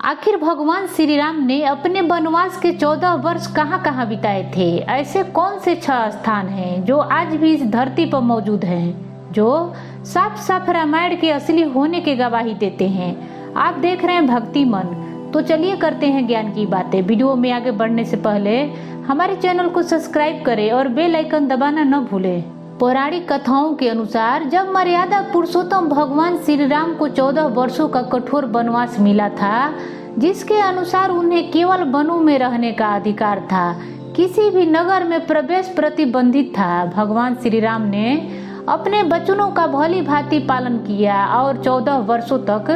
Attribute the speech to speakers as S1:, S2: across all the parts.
S1: आखिर भगवान श्री राम ने अपने वनवास के 14 वर्ष कहाँ कहाँ बिताए थे। ऐसे कौन से 6 स्थान हैं जो आज भी इस धरती पर मौजूद हैं, जो साफ साफ रामायण के असली होने की गवाही देते हैं। आप देख रहे हैं भक्ति मन। तो चलिए करते हैं ज्ञान की बातें। वीडियो में आगे बढ़ने से पहले हमारे चैनल को सब्सक्राइब करें और बेल आइकन दबाना न भूलें। पौराणिक कथाओं के अनुसार जब मर्यादा पुरुषोत्तम भगवान श्री राम को 14 वर्षों का कठोर वनवास मिला था, जिसके अनुसार उन्हें केवल वनों में रहने का अधिकार था, किसी भी नगर में प्रवेश प्रतिबंधित था। भगवान श्री राम ने अपने वचनों का भली भांति पालन किया और 14 वर्षों तक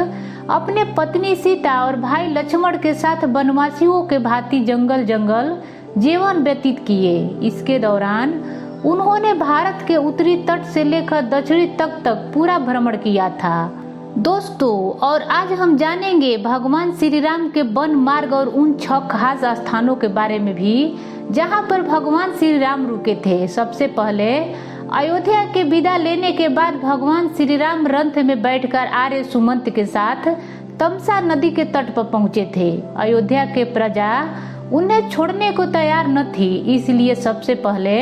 S1: अपने पत्नी सीता और भाई लक्ष्मण के साथ वनवासियों के भांति जंगल जंगल जीवन व्यतीत किए। इसके दौरान उन्होंने भारत के उत्तरी तट से लेकर दक्षिणी तट तक पूरा भ्रमण किया था। दोस्तों, और आज हम जानेंगे भगवान श्री राम के वन मार्ग और उन 6 खास स्थानों के बारे में भी जहां पर भगवान श्री राम रुके थे। सबसे पहले अयोध्या के विदा लेने के बाद भगवान श्री राम रथ में बैठकर आर्य सुमंत के साथ तमसा नदी के तट पर पहुंचे थे। अयोध्या के प्रजा उन्हें छोड़ने को तैयार न थी, इसलिए सबसे पहले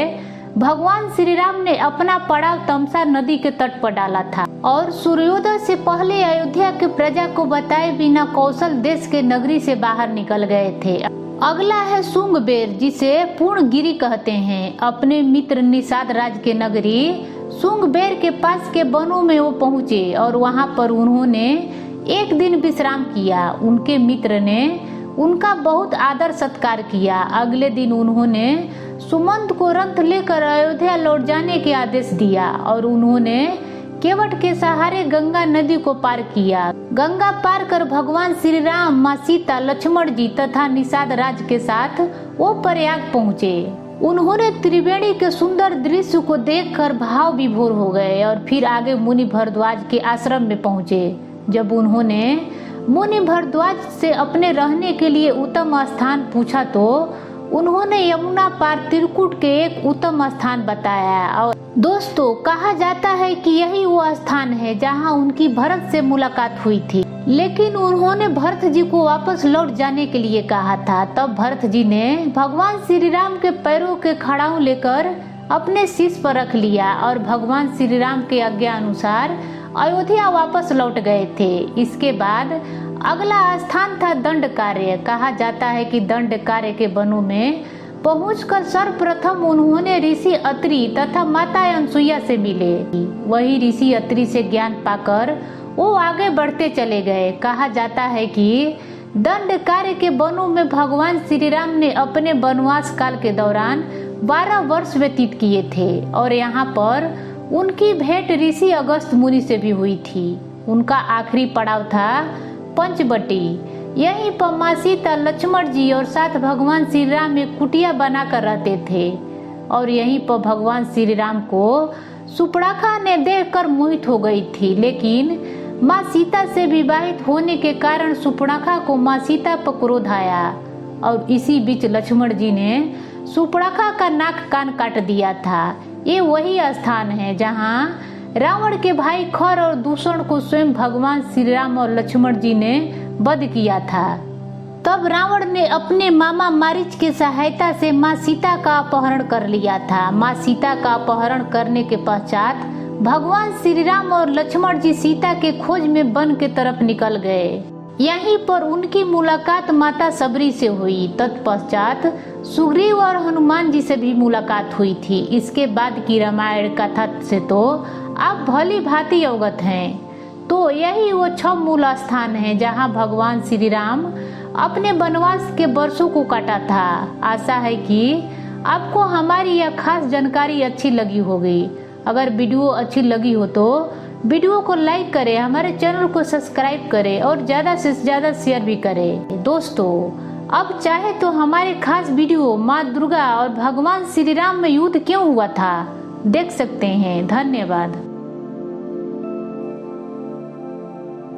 S1: भगवान श्री राम ने अपना पड़ाव तमसा नदी के तट पर डाला था और सूर्योदय से पहले अयोध्या के प्रजा को बताए बिना कौशल देश के नगरी से बाहर निकल गए थे। अगला है शुंगबेर, जिसे पूर्णगिरी कहते हैं। अपने मित्र निषाद राज के नगरी शुंगबेर के पास के वनों में वो पहुँचे और वहाँ पर उन्होंने एक दिन विश्राम किया। उनके मित्र ने उनका बहुत आदर सत्कार किया। अगले दिन उन्होंने सुमंत को रथ लेकर अयोध्या लौट जाने के आदेश दिया और उन्होंने केवट के सहारे गंगा नदी को पार किया। गंगा पार कर भगवान श्री राम, माँ सीता, लक्ष्मण जी तथा निषाद राज के साथ वो प्रयाग पहुँचे। उन्होंने त्रिवेणी के सुंदर दृश्य को देखकर भाव विभोर हो गए और फिर आगे मुनि भरद्वाज के आश्रम में पहुँचे। जब उन्होंने मुनि भरद्वाज से अपने रहने के लिए उत्तम स्थान पूछा तो उन्होंने यमुना पार त्रिकुट के एक उत्तम स्थान बताया। और दोस्तों, कहा जाता है कि यही वो स्थान है जहां उनकी भरत से मुलाकात हुई थी, लेकिन उन्होंने भरत जी को वापस लौट जाने के लिए कहा था। तब भरत जी ने भगवान श्री राम के पैरों के खड़ाऊ लेकर अपने शीश पर रख लिया और भगवान श्री राम के आज्ञा अनुसार अयोध्या वापस लौट गए थे। इसके बाद अगला स्थान था दंडकार्य। कहा जाता है कि दंडकार्य के वनों में पहुंचकर सर्वप्रथम उन्होंने ऋषि अत्रि तथा माता अनसुईया से मिले। वही ऋषि अत्रि से ज्ञान पाकर वो आगे बढ़ते चले गए। कहा जाता है कि दंडकार्य के वनों में भगवान श्री राम ने अपने वनवास काल के दौरान 12 वर्ष व्यतीत किए थे और यहाँ पर उनकी भेंट ऋषि अगस्त मुनि से भी हुई थी। उनका आखिरी पड़ाव था पंचवटी। यहीं पर माँ सीता, लक्ष्मण जी और साथ भगवान श्री राम एक कुटिया बनाकर रहते थे और यहीं पर भगवान श्री राम को सुपड़ाखा ने देखकर मोहित हो गई थी, लेकिन माँ सीता से विवाहित होने के कारण सुपड़ाखा को माँ सीता पर क्रोध आया और इसी बीच लक्ष्मण जी ने सुपड़ाखा का नाक कान काट दिया था। ये वही स्थान है जहाँ रावण के भाई खर और दूषण को स्वयं भगवान श्री राम और लक्ष्मण जी ने वध किया था। तब रावण ने अपने मामा मारीच की सहायता से माँ सीता का अपहरण कर लिया था। माँ सीता का अपहरण करने के पश्चात भगवान श्री राम और लक्ष्मण जी सीता के खोज में वन के तरफ निकल गए। यहीं पर उनकी मुलाकात माता सबरी से हुई। तत्पश्चात सुग्रीव और हनुमान जी से भी मुलाकात हुई थी। इसके बाद की रामायण कथा से तो आप भली भांति अवगत हैं। तो यही वो 6 मूल स्थान हैं जहां भगवान श्री राम अपने वनवास के वर्षों को काटा था। आशा है कि आपको हमारी यह खास जानकारी अच्छी लगी होगी। अगर वीडियो अच्छी लगी हो तो वीडियो को लाइक करें, हमारे चैनल को सब्सक्राइब करें और ज़्यादा से ज़्यादा शेयर भी करें। दोस्तों, अब चाहे तो हमारे खास वीडियो माँ दुर्गा और भगवान श्री राम में युद्ध क्यों हुआ था देख सकते हैं। धन्यवाद।